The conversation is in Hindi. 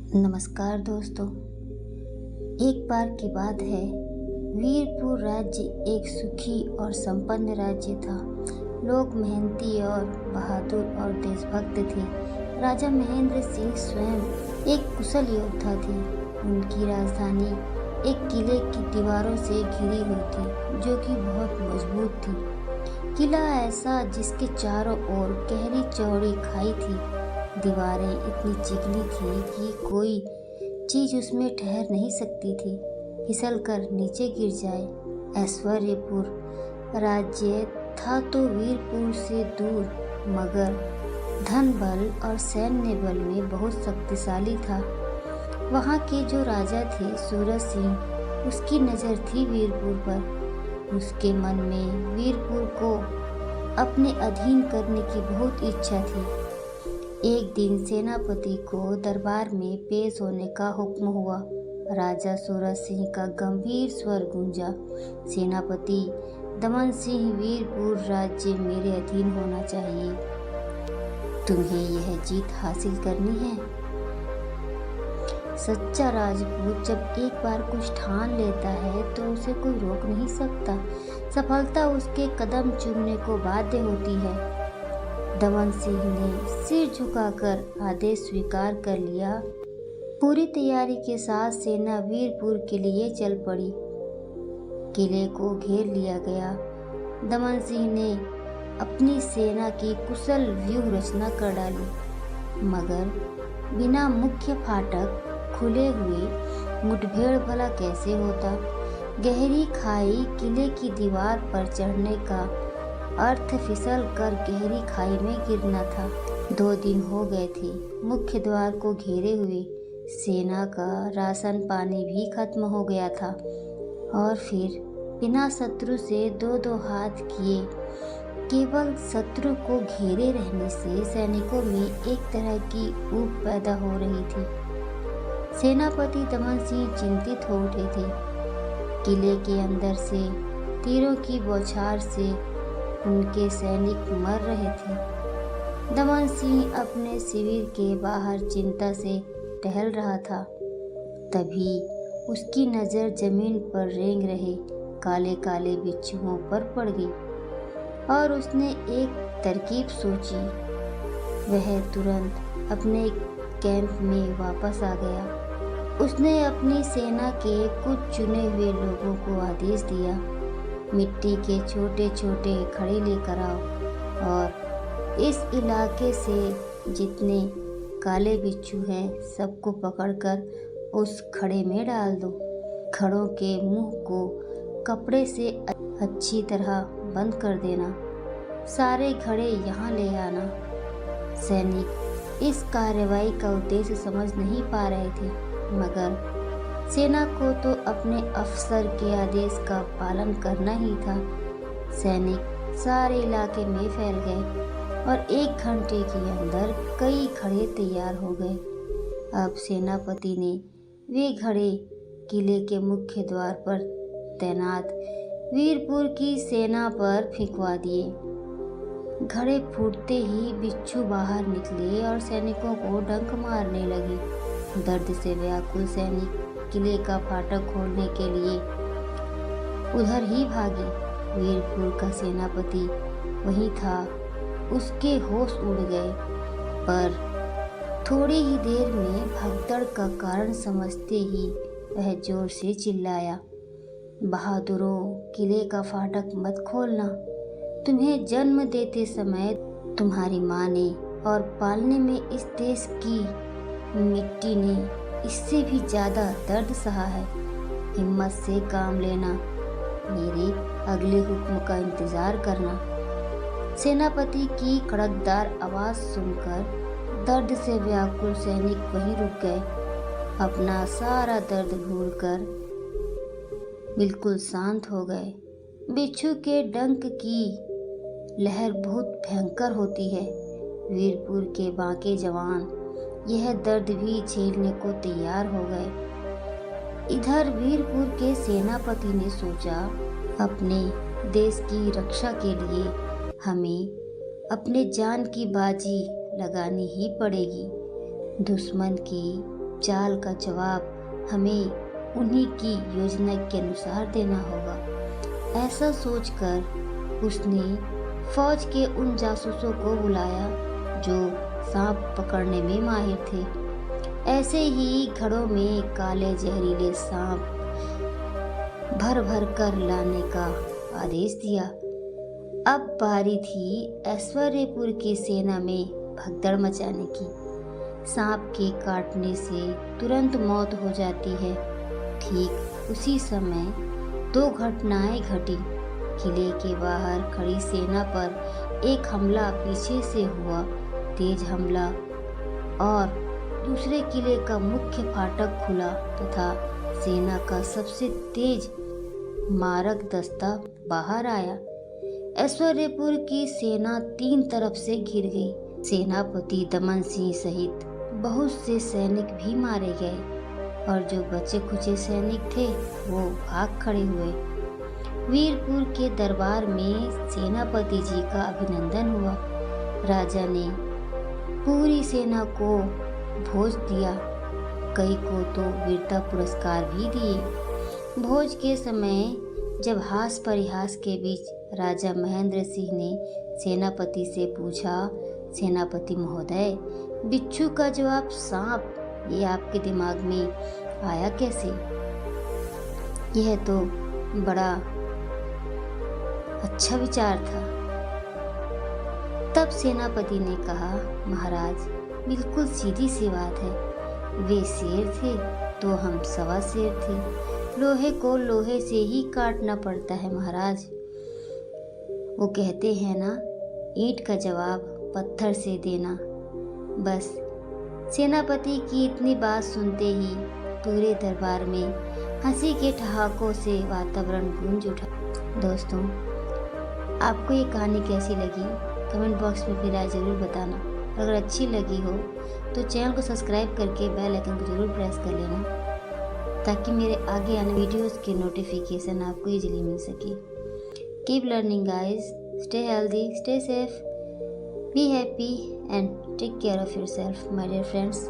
नमस्कार दोस्तों। एक बार की बात है, वीरपुर राज्य एक सुखी और संपन्न राज्य था। लोग मेहनती और बहादुर और देशभक्त थे। राजा महेंद्र सिंह स्वयं एक कुशल योद्धा थे। उनकी राजधानी एक किले की दीवारों से घिरी हुई थी, जो कि बहुत मजबूत थी। किला ऐसा जिसके चारों ओर गहरी चौड़ी खाई थी। दीवारें इतनी चिकनी थी कि कोई चीज उसमें ठहर नहीं सकती थी, फिसल कर नीचे गिर जाए। ऐश्वर्यपुर राज्य था तो वीरपुर से दूर, मगर धन बल और सैन्य बल में बहुत शक्तिशाली था। वहाँ के जो राजा थे सूरज सिंह, उसकी नज़र थी वीरपुर पर। उसके मन में वीरपुर को अपने अधीन करने की बहुत इच्छा थी। एक दिन सेनापति को दरबार में पेश होने का हुक्म हुआ। राजा सूरज सिंह का गंभीर स्वर गूंजा, सेनापति दमन सिंह, वीरपुर राज्य मेरे अधीन होना चाहिए। तुम्हें यह जीत हासिल करनी है। सच्चा राजपूत जब एक बार कुछ ठान लेता है तो उसे कोई रोक नहीं सकता। सफलता उसके कदम चूमने को बाध्य होती है। दमन सिंह ने सिर झुकाकर आदेश स्वीकार कर लिया। पूरी तैयारी के साथ सेना वीरपुर के लिए चल पड़ी। किले को घेर लिया गया। दमन सिंह ने अपनी सेना की कुशल व्यूह रचना कर डाली, मगर बिना मुख्य फाटक खुले हुए मुठभेड़ भला कैसे होता। गहरी खाई किले की दीवार पर चढ़ने का अर्थ फिसल कर गहरी खाई में गिरना था। 2 दिन हो गए थे मुख्य द्वार को घेरे हुए। सेना का राशन पानी भी खत्म हो गया था, और फिर बिना शत्रु से 2-2 हाथ किए केवल शत्रु को घेरे रहने से सैनिकों में एक तरह की ऊब पैदा हो रही थी। सेनापति दमन सिंह चिंतित हो उठे थे। किले के अंदर से तीरों की बौछार से उनके सैनिक मर रहे थे। दमन सिंह अपने शिविर के बाहर चिंता से टहल रहा था। तभी उसकी नज़र जमीन पर रेंग रहे काले काले बिच्छुओं पर पड़ गई, और उसने एक तरकीब सोची। वह तुरंत अपने कैंप में वापस आ गया। उसने अपनी सेना के कुछ चुने हुए लोगों को आदेश दिया, मिट्टी के छोटे छोटे खड़े लेकर आओ, और इस इलाके से जितने काले बिच्छू हैं सबको पकड़कर उस खड़े में डाल दो। खड़ों के मुंह को कपड़े से अच्छी तरह बंद कर देना। सारे घड़े यहाँ ले आना। सैनिक इस कार्रवाई का उद्देश्य समझ नहीं पा रहे थे, मगर सेना को तो अपने अफसर के आदेश का पालन करना ही था। सैनिक सारे इलाके में फैल गए, और 1 घंटे के अंदर कई घड़े तैयार हो गए। अब सेनापति ने वे घड़े किले के मुख्य द्वार पर तैनात वीरपुर की सेना पर फेंकवा दिए। घड़े फूटते ही बिच्छू बाहर निकले और सैनिकों को डंक मारने लगे। दर्द से व्याकुल सैनिक किले का फाटक खोलने के लिए उधर ही भागे। वीरपुर का सेनापति वहीं था। उसके होश उड़ गए, पर थोड़ी ही देर में भगदड़ का कारण समझते ही वह जोर से चिल्लाया, बहादुरों, किले का फाटक मत खोलना। तुम्हें जन्म देते समय तुम्हारी माँ ने और पालने में इस देश की मिट्टी ने इससे भी ज़्यादा दर्द सहा है। हिम्मत से काम लेना, मेरे अगले हुक्म का इंतज़ार करना। सेनापति की कड़कदार आवाज़ सुनकर दर्द से व्याकुल सैनिक वहीं रुक गए। अपना सारा दर्द भूलकर बिल्कुल शांत हो गए। बिच्छू के डंक की लहर बहुत भयंकर होती है। वीरपुर के बाके जवान यह दर्द भी झेलने को तैयार हो गए। इधर वीरपुर के सेनापति ने सोचा, अपने देश की रक्षा के लिए हमें अपने जान की बाजी लगानी ही पड़ेगी। दुश्मन की चाल का जवाब हमें उन्हीं की योजना के अनुसार देना होगा। ऐसा सोचकर उसने फौज के उन जासूसों को बुलाया जो सांप पकड़ने में माहिर थे। ऐसे ही घड़ों में काले जहरीले सांप भर भर कर लाने का आदेश दिया। अब बारी थी ऐश्वर्यपुर की सेना में भगदड़ मचाने की। सांप के काटने से तुरंत मौत हो जाती है। ठीक उसी समय दो घटनाएं घटी। किले के बाहर खड़ी सेना पर एक हमला पीछे से हुआ, तेज हमला, और दूसरे किले का मुख्य फाटक खुला तथा सेना का सबसे तेज मारक दस्ता बाहर आया। ऐश्वर्यपुर की सेना 3 तरफ से घिर गई। सेनापति दमन सिंह सहित बहुत से सैनिक भी मारे गए और जो बचे खुचे सैनिक थे वो भाग खड़े हुए। वीरपुर के दरबार में सेनापति जी का अभिनंदन हुआ। राजा ने पूरी सेना को भोज दिया, कई को तो वीरता पुरस्कार भी दिए। भोज के समय जब हास परिहास के बीच राजा महेंद्र सिंह ने सेनापति से पूछा, सेनापति महोदय, बिच्छू का जवाब सांप, ये आपके दिमाग में आया कैसे? यह तो बड़ा अच्छा विचार था। तब सेनापति ने कहा, महाराज, बिल्कुल सीधी सी बात है। वे शेर थे तो हम सवा शेर थे। लोहे को लोहे से ही काटना पड़ता है महाराज। वो कहते हैं ना, ईंट का जवाब पत्थर से देना। बस सेनापति की इतनी बात सुनते ही पूरे दरबार में हंसी के ठहाकों से वातावरण गूंज उठा। दोस्तों, आपको ये कहानी कैसी लगी कमेंट बॉक्स में अपनी राय ज़रूर बताना। अगर अच्छी लगी हो तो चैनल को सब्सक्राइब करके बेल आइकन को ज़रूर प्रेस कर लेना ताकि मेरे आगे आने वीडियोस के नोटिफिकेशन आपको इजीली मिल सके। Keep learning guys, stay healthy, stay safe, be happy and take care of yourself my dear friends.